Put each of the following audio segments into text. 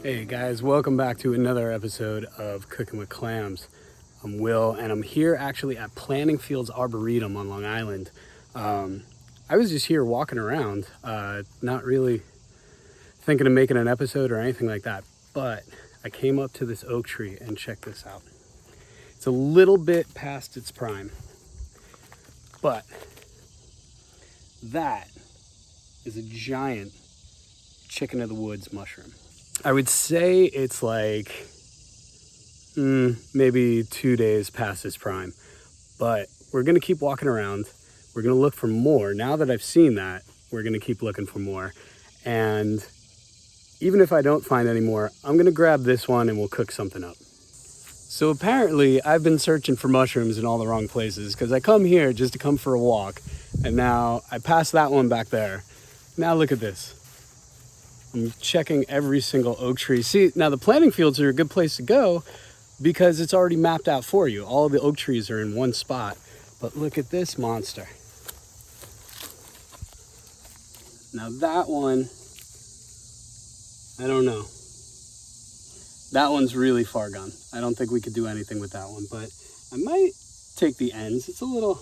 Hey guys, welcome back to another episode of Cooking with Clams. I'm Will, and I'm here actually at Planting Fields Arboretum on Long Island. I was just here walking around, not really thinking of making an episode or anything like that, but I came up to this oak tree and checked this out. It's a little bit past its prime, but that is a giant chicken of the woods mushroom. I would say it's like maybe 2 days past its prime, but we're gonna keep walking around. We're gonna look for more. Now that I've seen that, we're gonna keep looking for more. And even if I don't find any more, I'm gonna grab this one and we'll cook something up. So apparently I've been searching for mushrooms in all the wrong places because I come here just to come for a walk, and now I passed that one back there. Now look at this. I'm checking every single oak tree. See, now the planting fields are a good place to go because it's already mapped out for you. All of the oak trees are in one spot. But look at this monster. Now that one, I don't know. That one's really far gone. I don't think we could do anything with that one, but I might take the ends. It's a little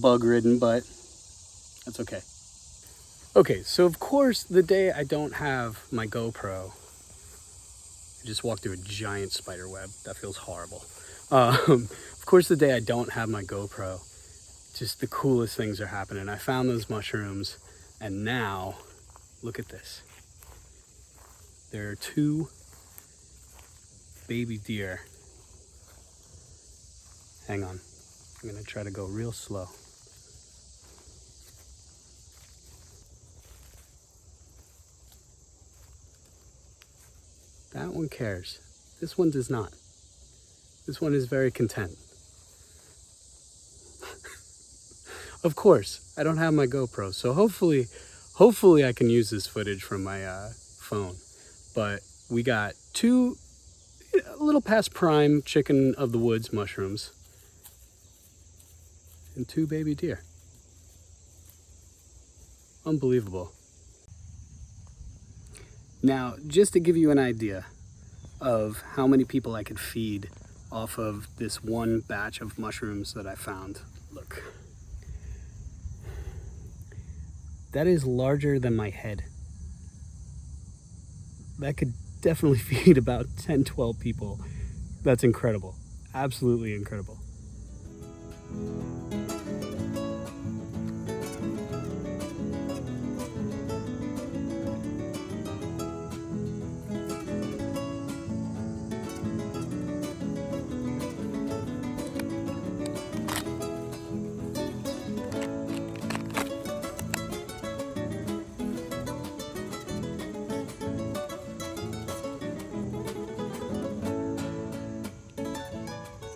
bug ridden, but that's okay. Okay, so of course, the day I don't have my GoPro, I just walked through a giant spider web. That feels horrible. Of course, the day I don't have my GoPro, just the coolest things are happening. I found those mushrooms, and now, look at this. There are 2 baby deer. Hang on, I'm gonna try to go real slow. That one cares. This one does not. This one is very content. Of course, I don't have my GoPro, so hopefully I can use this footage from my phone. But we got 2, a little past prime chicken of the woods mushrooms and 2 baby deer. Unbelievable. Now, just to give you an idea of how many people I could feed off of this one batch of mushrooms that I found, look. That is larger than my head. That could definitely feed about 10, 12 people. That's incredible. Absolutely incredible.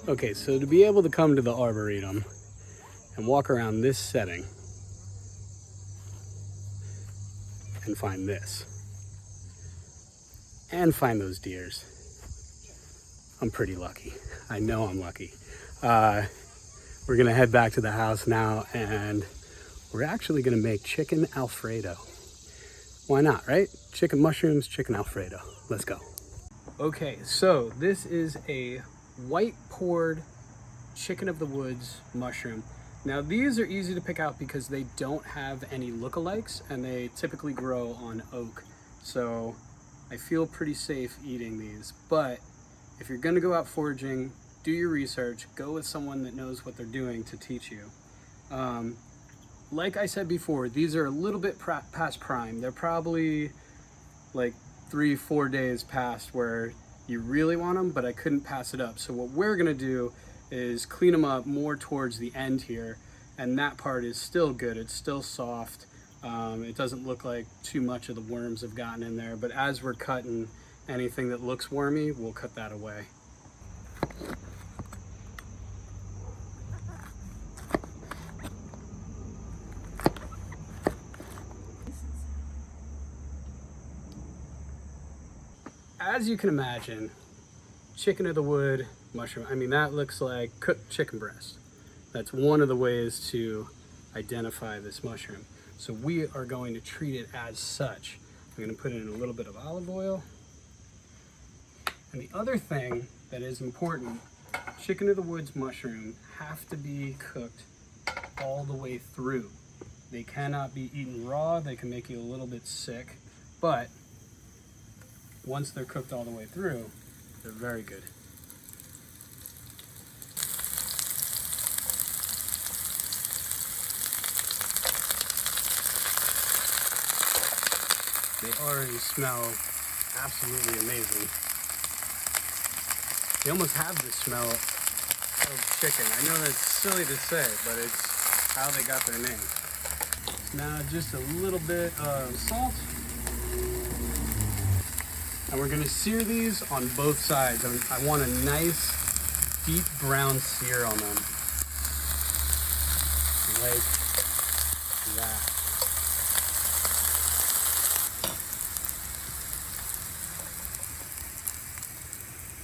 Okay, so to be able to come to the Arboretum and walk around this setting and find this and find those deers, I'm pretty lucky. I know I'm lucky. We're gonna head back to the house now, and we're actually gonna make chicken Alfredo. Why not, right? Chicken mushrooms, chicken Alfredo. Let's go. Okay, so this is a white poured chicken of the woods mushroom. Now these are easy to pick out because they don't have any lookalikes and they typically grow on oak. So I feel pretty safe eating these. But if you're gonna go out foraging, do your research, go with someone that knows what they're doing to teach you. Like I said before, these are a little bit past prime. They're probably like 3-4 days past where you really want them, but I couldn't pass it up. So what we're gonna do is clean them up more towards the end here, and that part is still good. It's still soft. It doesn't look like too much of the worms have gotten in there, but as we're cutting anything that looks wormy, we'll cut that away. As you can imagine, chicken of the wood mushroom, I mean, that looks like cooked chicken breast. That's one of the ways to identify this mushroom. So we are going to treat it as such. I'm gonna put in a little bit of olive oil. And the other thing that is important, chicken of the woods mushroom have to be cooked all the way through. They cannot be eaten raw. They can make you a little bit sick, but once they're cooked all the way through, they're very good. They already smell absolutely amazing. They almost have the smell of chicken. I know that's silly to say, but it's how they got their name. Now just a little bit of salt. And we're gonna sear these on both sides. I want a nice deep brown sear on them. Like that.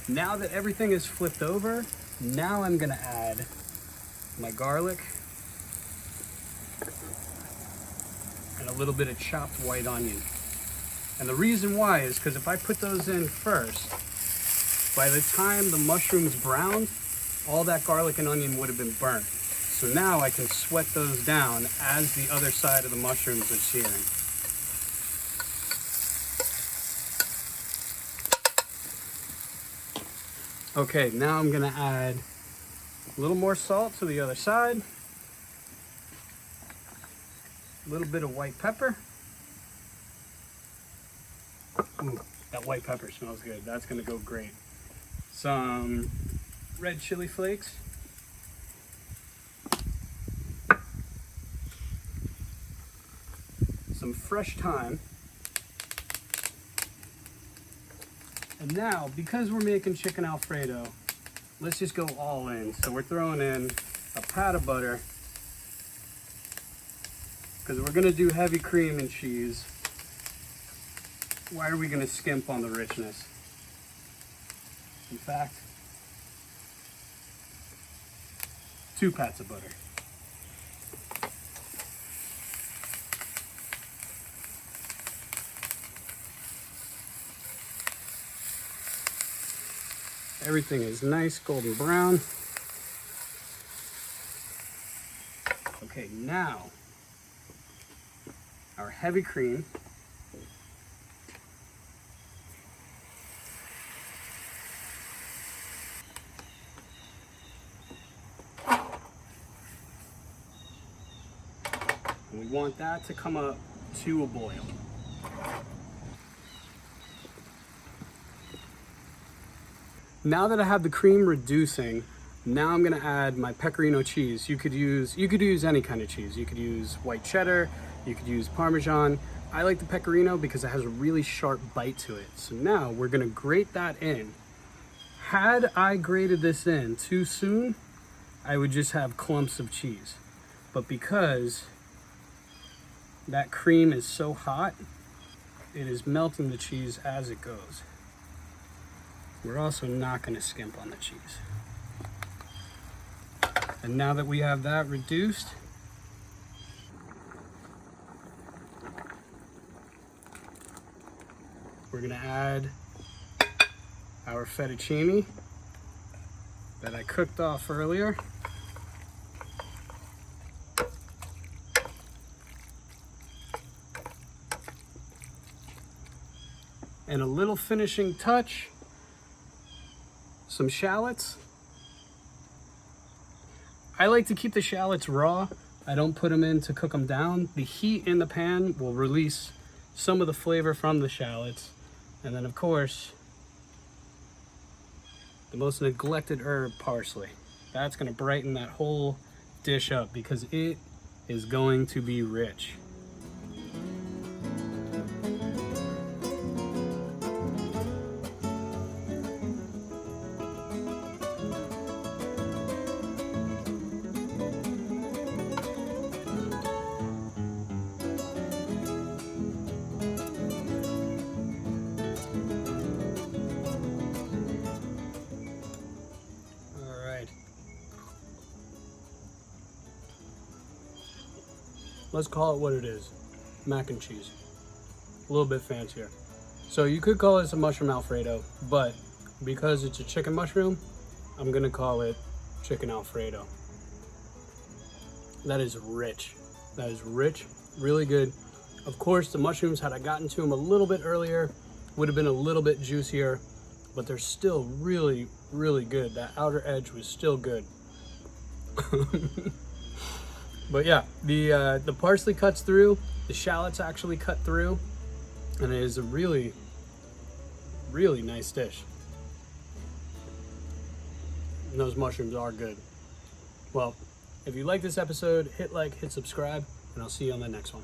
Now that everything is flipped over, now I'm gonna add my garlic and a little bit of chopped white onion. And the reason why is because if I put those in first, by the time the mushrooms browned, all that garlic and onion would have been burnt. So now I can sweat those down as the other side of the mushrooms are searing. Okay, now I'm gonna add a little more salt to the other side, a little bit of white pepper. Ooh, that white pepper smells good. That's gonna go great. Some red chili flakes. Some fresh thyme. And now, because we're making chicken Alfredo, let's just go all in. So we're throwing in a pat of butter, because we're gonna do heavy cream and cheese. Why are we gonna skimp on the richness? In fact, 2 pats of butter. Everything is nice golden brown. Okay, now our heavy cream. And we want that to come up to a boil. Now that I have the cream reducing, now I'm gonna add my pecorino cheese. You could use any kind of cheese. You could use white cheddar, you could use Parmesan. I like the pecorino because it has a really sharp bite to it. So now we're gonna grate that in. Had I grated this in too soon, I would just have clumps of cheese. But because that cream is so hot, it is melting the cheese as it goes. We're also not going to skimp on the cheese. And now that we have that reduced, we're going to add our fettuccine that I cooked off earlier. And a little finishing touch, some shallots. I like to keep the shallots raw. I don't put them in to cook them down. The heat in the pan will release some of the flavor from the shallots. And then of course, the most neglected herb, parsley. That's gonna brighten that whole dish up because it is going to be rich. Let's call it what it is, mac and cheese. a little bit fancier. So you could call this a mushroom Alfredo, but because it's a chicken mushroom, I'm gonna call it chicken Alfredo. That is rich. That is rich, really good. Of course, the mushrooms, had I gotten to them a little bit earlier, would have been a little bit juicier, but they're still really, really good. That outer edge was still good. But yeah, the parsley cuts through, the shallots actually cut through, and it is a really, really nice dish. And those mushrooms are good. Well, if you like this episode, hit like, hit subscribe, and I'll see you on the next one.